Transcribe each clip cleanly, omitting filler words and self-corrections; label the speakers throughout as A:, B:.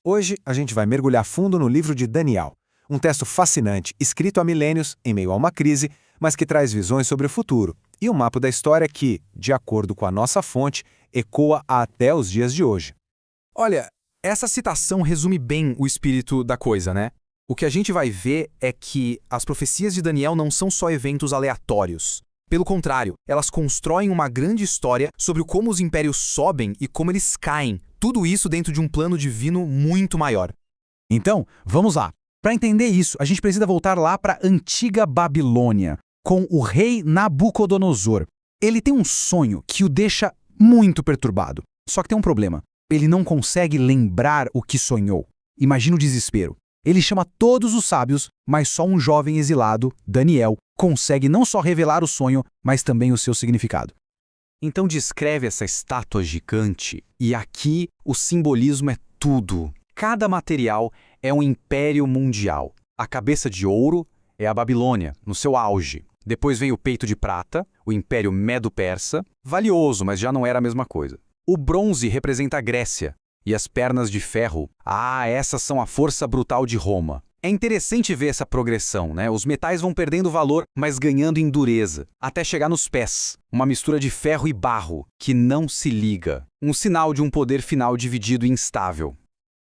A: Hoje a gente vai mergulhar fundo no livro de Daniel, um texto fascinante, escrito há milênios, em meio a uma crise, mas que traz visões sobre o futuro, e um mapa da história que, de acordo com a nossa fonte, ecoa até os dias de hoje.
B: Olha, essa citação resume bem o espírito da coisa, né? O que a gente vai ver é que as profecias de Daniel não são só eventos aleatórios. Pelo contrário, elas constroem uma grande história sobre como os impérios sobem e como eles caem. Tudo isso dentro de um plano divino muito maior.
C: Então, vamos lá. Para entender isso, a gente precisa voltar lá para a antiga Babilônia, com o rei Nabucodonosor. Ele tem um sonho que o deixa muito perturbado. Só que tem um problema. Ele não consegue lembrar o que sonhou. Imagina o desespero. Ele chama todos os sábios, mas só um jovem exilado, Daniel, consegue não só revelar o sonho, mas também o seu significado.
B: Então descreve essa estátua gigante, e aqui o simbolismo é tudo. Cada material é um império mundial. A cabeça de ouro é a Babilônia, no seu auge. Depois vem o peito de prata, o Império Medo-Persa, valioso, mas já não era a mesma coisa. O bronze representa a Grécia, e as pernas de ferro, essas são a força brutal de Roma. É interessante ver essa progressão, né? Os metais vão perdendo valor, mas ganhando em dureza, até chegar nos pés, uma mistura de ferro e barro, que não se liga. Um sinal de um poder final dividido e instável.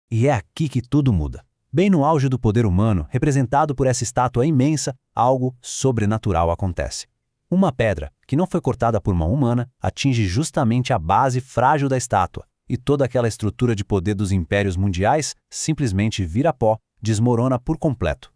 C: E é aqui que tudo muda. Bem no auge do poder humano, representado por essa estátua imensa, algo sobrenatural acontece. Uma pedra, que não foi cortada por mão humana, atinge justamente a base frágil da estátua, e toda aquela estrutura de poder dos impérios mundiais simplesmente vira pó, desmorona por completo.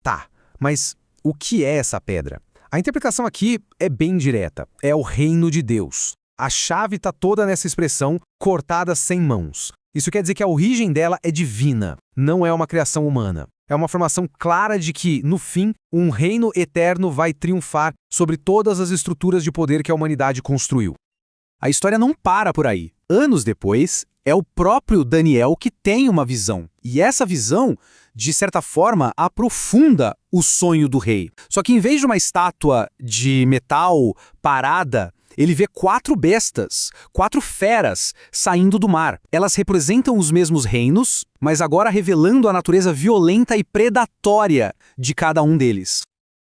A: Tá, mas o que é essa pedra? A interpretação aqui é bem direta. É o reino de Deus. A chave está toda nessa expressão cortada sem mãos. Isso quer dizer que a origem dela é divina, não é uma criação humana. É uma afirmação clara de que, no fim, um reino eterno vai triunfar sobre todas as estruturas de poder que a humanidade construiu. A história não para por aí. Anos depois, é o próprio Daniel que tem uma visão. E essa visão, de certa forma, aprofunda o sonho do rei. Só que em vez de uma estátua de metal parada, ele vê 4 bestas, 4 feras saindo do mar. Elas representam os mesmos reinos, mas agora revelando a natureza violenta e predatória de cada um deles.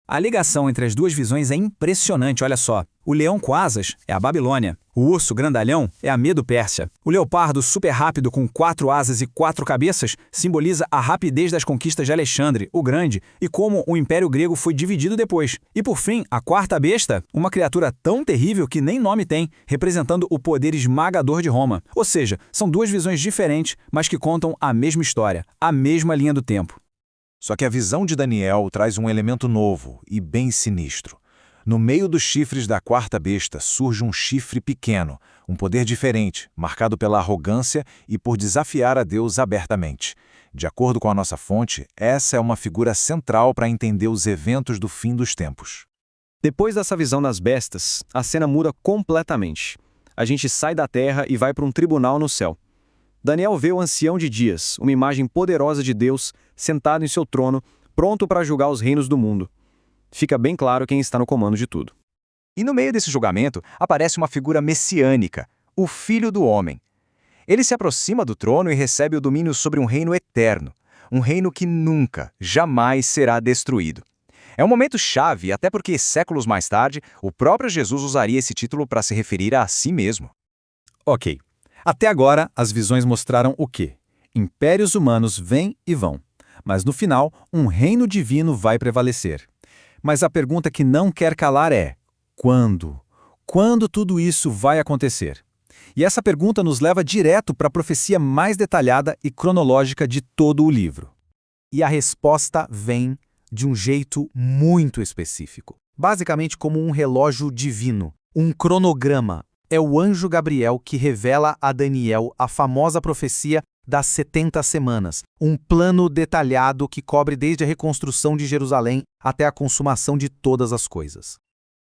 D: A ligação entre as duas visões é impressionante, olha só. O leão com asas é a Babilônia. O urso grandalhão é a Medo-Pérsia. O leopardo super rápido com 4 asas e 4 cabeças simboliza a rapidez das conquistas de Alexandre, o Grande, e como o Império Grego foi dividido depois. E por fim, a quarta besta, uma criatura tão terrível que nem nome tem, representando o poder esmagador de Roma. Ou seja, são duas visões diferentes, mas que contam a mesma história, a mesma linha do tempo.
E: Só que a visão de Daniel traz um elemento novo e bem sinistro. No meio dos chifres da quarta besta surge um chifre pequeno, um poder diferente, marcado pela arrogância e por desafiar a Deus abertamente. De acordo com a nossa fonte, essa é uma figura central para entender os eventos do fim dos tempos.
F: Depois dessa visão das bestas, a cena muda completamente. A gente sai da terra e vai para um tribunal no céu. Daniel vê o ancião de dias, uma imagem poderosa de Deus, sentado em seu trono, pronto para julgar os reinos do mundo. Fica bem claro quem está no comando de tudo.
G: E no meio desse julgamento, aparece uma figura messiânica, o Filho do Homem. Ele se aproxima do trono e recebe o domínio sobre um reino eterno, um reino que nunca, jamais será destruído. É um momento chave, até porque séculos mais tarde, o próprio Jesus usaria esse título para se referir a si mesmo.
C: Ok. Até agora, as visões mostraram o quê? Impérios humanos vêm e vão. Mas no final, um reino divino vai prevalecer. Mas a pergunta que não quer calar é: quando? Quando tudo isso vai acontecer? E essa pergunta nos leva direto para a profecia mais detalhada e cronológica de todo o livro.
A: E a resposta vem de um jeito muito específico. Basicamente como um relógio divino, um cronograma. É o anjo Gabriel que revela a Daniel a famosa profecia das 70 semanas, um plano detalhado que cobre desde a reconstrução de Jerusalém até a consumação de todas as coisas.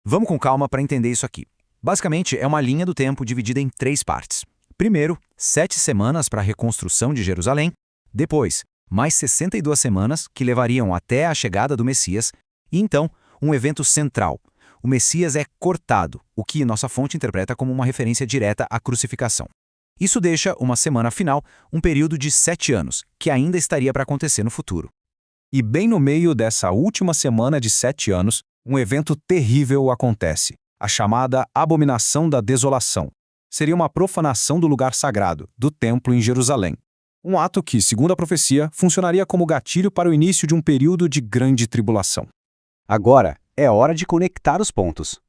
G: Vamos com calma para entender isso aqui. Basicamente, é uma linha do tempo dividida em 3 partes. Primeiro, 7 semanas para a reconstrução de Jerusalém. Depois, mais 62 semanas que levariam até a chegada do Messias. E então, um evento central. O Messias é cortado, o que nossa fonte interpreta como uma referência direta à crucificação.
B: Isso deixa uma semana final, um período de 7 anos, que ainda estaria para acontecer no futuro. E bem no meio dessa última semana de 7 anos, um evento terrível acontece, a chamada Abominação da Desolação. Seria uma profanação do lugar sagrado, do templo em Jerusalém. Um ato que, segundo a profecia, funcionaria como gatilho para o início de um período de grande tribulação.
H: Agora é hora de conectar os pontos.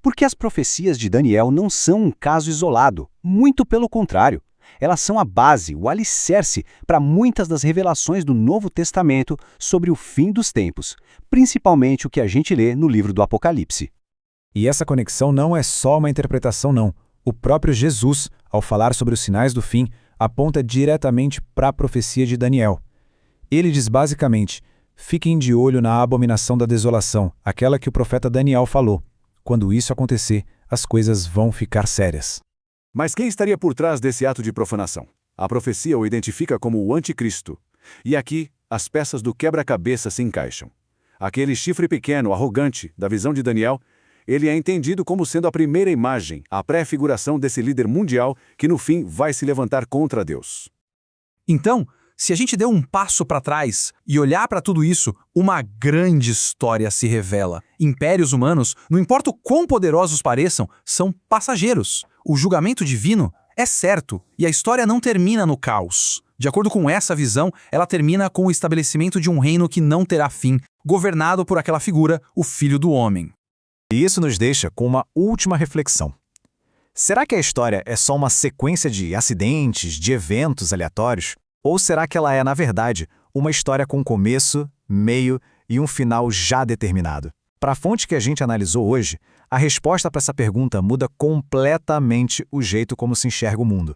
H: Porque as profecias de Daniel não são um caso isolado, muito pelo contrário. Elas são a base, o alicerce para muitas das revelações do Novo Testamento sobre o fim dos tempos, principalmente o que a gente lê no livro do Apocalipse.
C: E essa conexão não é só uma interpretação, não. O próprio Jesus, ao falar sobre os sinais do fim, aponta diretamente para a profecia de Daniel. Ele diz basicamente: fiquem de olho na abominação da desolação, aquela que o profeta Daniel falou. Quando isso acontecer, as coisas vão ficar sérias.
I: Mas quem estaria por trás desse ato de profanação? A profecia o identifica como o anticristo. E aqui, as peças do quebra-cabeça se encaixam. Aquele chifre pequeno, arrogante, da visão de Daniel, ele é entendido como sendo a primeira imagem, a pré-figuração desse líder mundial que no fim vai se levantar contra Deus.
D: Então, se a gente der um passo para trás e olhar para tudo isso, uma grande história se revela. Impérios humanos, não importa o quão poderosos pareçam, são passageiros. O julgamento divino é certo e a história não termina no caos. De acordo com essa visão, ela termina com o estabelecimento de um reino que não terá fim, governado por aquela figura, o Filho do Homem.
B: E isso nos deixa com uma última reflexão. Será que a história é só uma sequência de acidentes, de eventos aleatórios? Ou será que ela é, na verdade, uma história com começo, meio e um final já determinado? Para a fonte que a gente analisou hoje, a resposta para essa pergunta muda completamente o jeito como se enxerga o mundo.